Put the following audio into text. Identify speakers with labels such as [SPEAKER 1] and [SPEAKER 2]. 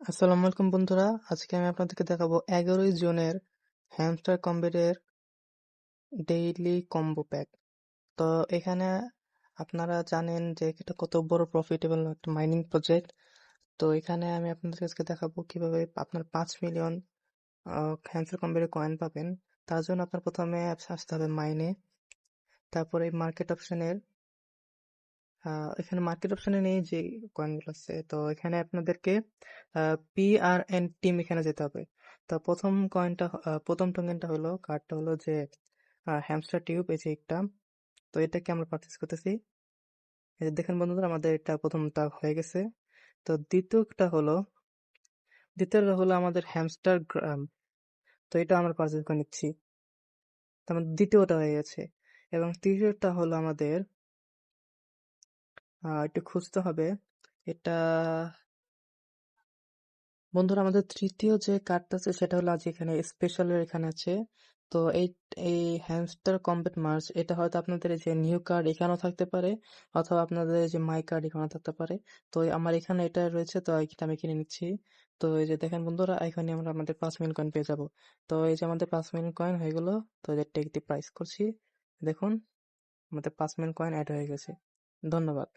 [SPEAKER 1] আসসালামু আলাইকুম বন্ধুরা, আজকে আমি আপনাদেরকে দেখাবো 11 জনের হ্যামস্টার কম্বেটের ডেইলি কম্বো প্যাক। তো এখানে আপনারা জানেন যে এটা কত বড় প্রফিটেবল একটা মাইনিং প্রজেক্ট। তো এখানে আমি আপনাদের কাছে দেখাবো কিভাবে আপনার 5 মিলিয়ন হ্যামস্টার কম্বেটের কয়েন পাবেন। তার জন্য আপনার প্রথমে অ্যাপস আসতে হবে মাইনে, তারপরে মার্কেট অপশনের এখানে মার্কেট অপশনে নেই যে কয়েনগুলো আছে, তো এখানে আপনাদেরকে PRN টিম এখানে যেতে হবে। তো প্রথম টোকেনটা হলো কার্ডটা হলো যে হ্যামস্টার টিউব, এই যে একটা। তো এটাকে আমরা পারচেস করতেছি। এই যে দেখেন বন্ধুরা, আমাদের এটা প্রথমটা হয়ে গেছে। তো দ্বিতীয়টা হলো আমাদের হ্যামস্টার গ্রাম। তো এটা আমরা পারচেস করে নিচ্ছি। তো আমাদের দ্বিতীয়টা হয়ে গেছে। এবং তৃতীয়টা হলো আমাদের একটু খুঁজতে হবে এটা। বন্ধুরা, আমাদের তৃতীয় যে কার্ডটা আছে সেটা হলো আজ এখানে স্পেশালের এখানে আছে। তো এই এই হ্যামস্টার কমব্যাট মার্চ এটা হয়তো আপনাদের এই যে নিউ কার্ড এখানেও থাকতে পারে, অথবা আপনাদের এই যে মাই কার্ড এখানেও থাকতে পারে। তো আমার এখানে এটা রয়েছে, তো এটা আমি কিনে নিচ্ছি। তো এই যে দেখেন বন্ধুরা, এখানে আমরা আমাদের 5 মিলিয়ন কয়েন পেয়ে যাব। তো এই যে আমাদের 5 মিলিয়ন কয়েন হয়ে গেল। তো এই যে টেক দি প্রাইস করছি, দেখুন আমাদের 5 মিলিয়ন কয়েন অ্যাড হয়ে গেছে। ধন্যবাদ।